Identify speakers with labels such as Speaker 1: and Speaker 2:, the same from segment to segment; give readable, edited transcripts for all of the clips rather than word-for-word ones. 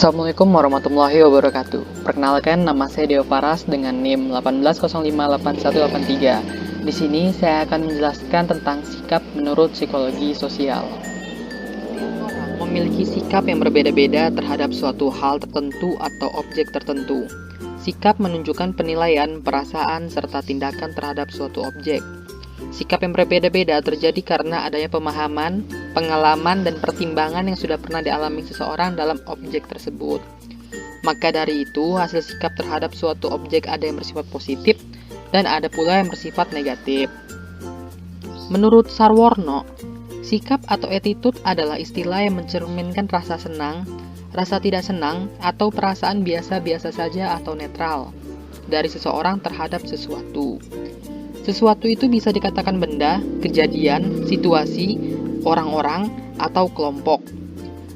Speaker 1: Assalamualaikum warahmatullahi wabarakatuh. Perkenalkan, nama saya Deo Faras dengan NIM 18058183. Di sini saya akan menjelaskan tentang sikap menurut psikologi sosial. Orang memiliki sikap yang berbeda-beda terhadap suatu hal tertentu atau objek tertentu. Sikap menunjukkan penilaian, perasaan, serta tindakan terhadap suatu objek. Sikap yang berbeda-beda terjadi karena adanya pemahaman, pengalaman, dan pertimbangan yang sudah pernah dialami seseorang dalam objek tersebut. Maka dari itu, hasil sikap terhadap suatu objek ada yang bersifat positif dan ada pula yang bersifat negatif. Menurut Sarwono, sikap atau attitude adalah istilah yang mencerminkan rasa senang, rasa tidak senang, atau perasaan biasa-biasa saja atau netral dari seseorang terhadap sesuatu. Sesuatu itu bisa dikatakan benda, kejadian, situasi, orang-orang, atau kelompok.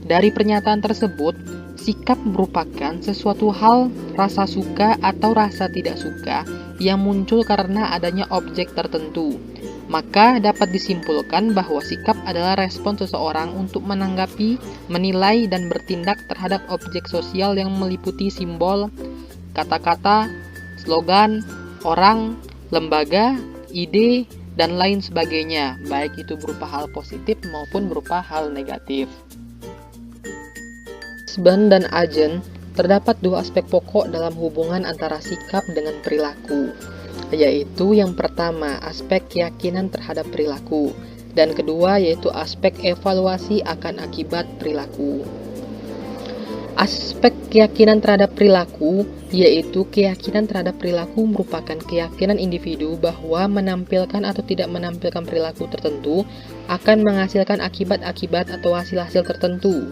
Speaker 1: Dari pernyataan tersebut, sikap merupakan sesuatu hal, rasa suka atau rasa tidak suka yang muncul karena adanya objek tertentu. Maka dapat disimpulkan bahwa sikap adalah respon seseorang untuk menanggapi, menilai, dan bertindak terhadap objek sosial yang meliputi simbol, kata-kata, slogan, orang, lembaga, ide, dan lain sebagainya, baik itu berupa hal positif maupun berupa hal negatif. Sebab dan agen, terdapat dua aspek pokok dalam hubungan antara sikap dengan perilaku, yaitu yang pertama aspek keyakinan terhadap perilaku, dan kedua yaitu aspek evaluasi akan akibat perilaku. Aspek keyakinan terhadap perilaku, yaitu keyakinan terhadap perilaku merupakan keyakinan individu bahwa menampilkan atau tidak menampilkan perilaku tertentu akan menghasilkan akibat-akibat atau hasil-hasil tertentu.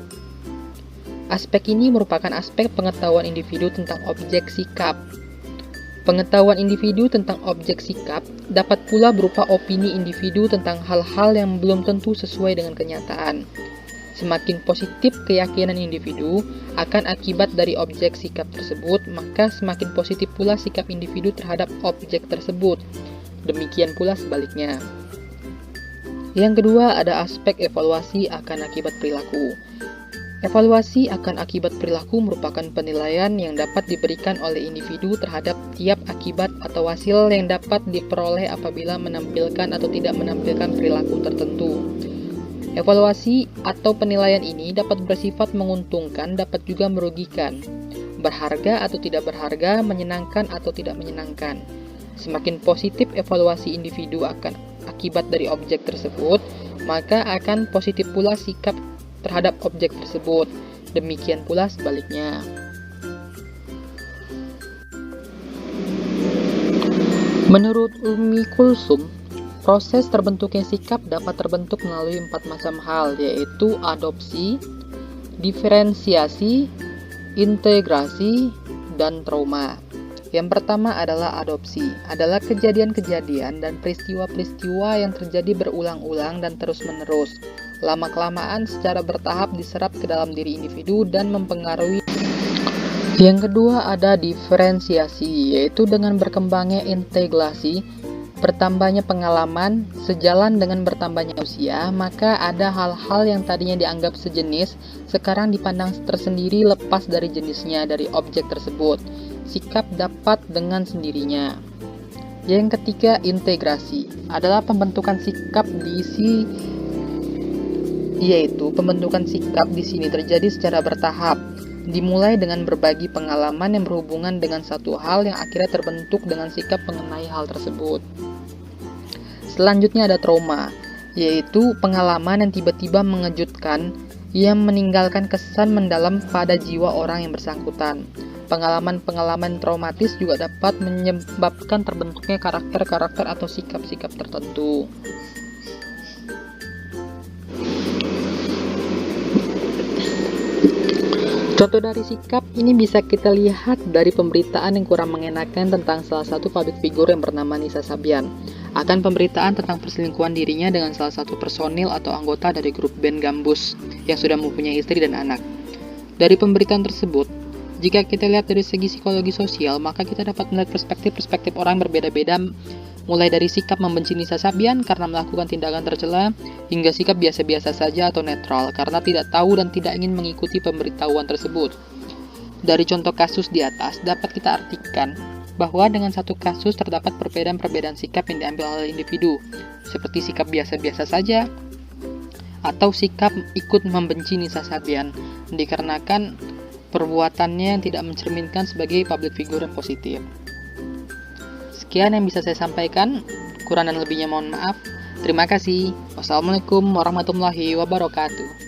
Speaker 1: Aspek ini merupakan aspek pengetahuan individu tentang objek sikap. Pengetahuan individu tentang objek sikap dapat pula berupa opini individu tentang hal-hal yang belum tentu sesuai dengan kenyataan. Semakin positif keyakinan individu akan akibat dari objek sikap tersebut, maka semakin positif pula sikap individu terhadap objek tersebut. Demikian pula sebaliknya. Yang kedua ada aspek evaluasi akan akibat perilaku. Evaluasi akan akibat perilaku merupakan penilaian yang dapat diberikan oleh individu terhadap tiap akibat atau hasil yang dapat diperoleh apabila menampilkan atau tidak menampilkan perilaku tertentu. Evaluasi atau penilaian ini dapat bersifat menguntungkan, dapat juga merugikan, berharga atau tidak berharga, menyenangkan atau tidak menyenangkan. Semakin positif evaluasi individu akan akibat dari objek tersebut, maka akan positif pula sikap terhadap objek tersebut. Demikian pula sebaliknya. Menurut Ummi Kulsum, proses terbentuknya sikap dapat terbentuk melalui 4 macam hal, yaitu adopsi, diferensiasi, integrasi, dan trauma. Yang pertama adalah adopsi, adalah kejadian-kejadian dan peristiwa-peristiwa yang terjadi berulang-ulang dan terus-menerus, lama-kelamaan secara bertahap diserap ke dalam diri individu dan mempengaruhi. Yang kedua ada diferensiasi, yaitu dengan berkembangnya integrasi, bertambahnya pengalaman, sejalan dengan bertambahnya usia, maka ada hal-hal yang tadinya dianggap sejenis, sekarang dipandang tersendiri lepas dari jenisnya dari objek tersebut. Sikap dapat dengan sendirinya. Yang ketiga, integrasi, adalah pembentukan sikap yaitu pembentukan sikap di sini terjadi secara bertahap, dimulai dengan berbagi pengalaman yang berhubungan dengan satu hal yang akhirnya terbentuk dengan sikap mengenai hal tersebut. Selanjutnya ada trauma, yaitu pengalaman yang tiba-tiba mengejutkan yang meninggalkan kesan mendalam pada jiwa orang yang bersangkutan. Pengalaman-pengalaman traumatis juga dapat menyebabkan terbentuknya karakter-karakter atau sikap-sikap tertentu. Contoh dari sikap ini bisa kita lihat dari pemberitaan yang kurang mengenakan tentang salah satu public figure yang bernama Nisa Sabian akan pemberitaan tentang perselingkuhan dirinya dengan salah satu personil atau anggota dari grup band Gambus yang sudah mempunyai istri dan anak. Dari pemberitaan tersebut, jika kita lihat dari segi psikologi sosial, maka kita dapat melihat perspektif orang berbeda-beda, mulai dari sikap membenci Nisa Sabian karena melakukan tindakan tercela, hingga sikap biasa-biasa saja atau netral karena tidak tahu dan tidak ingin mengikuti pemberitahuan tersebut. Dari contoh kasus di atas, dapat kita artikan bahwa dengan satu kasus terdapat perbedaan-perbedaan sikap yang diambil oleh individu, seperti sikap biasa-biasa saja, atau sikap ikut membenci Nisa Sabian, dikarenakan perbuatannya yang tidak mencerminkan sebagai public figure yang positif. Sekian yang bisa saya sampaikan, kurang dan lebihnya mohon maaf. Terima kasih. Wassalamualaikum warahmatullahi wabarakatuh.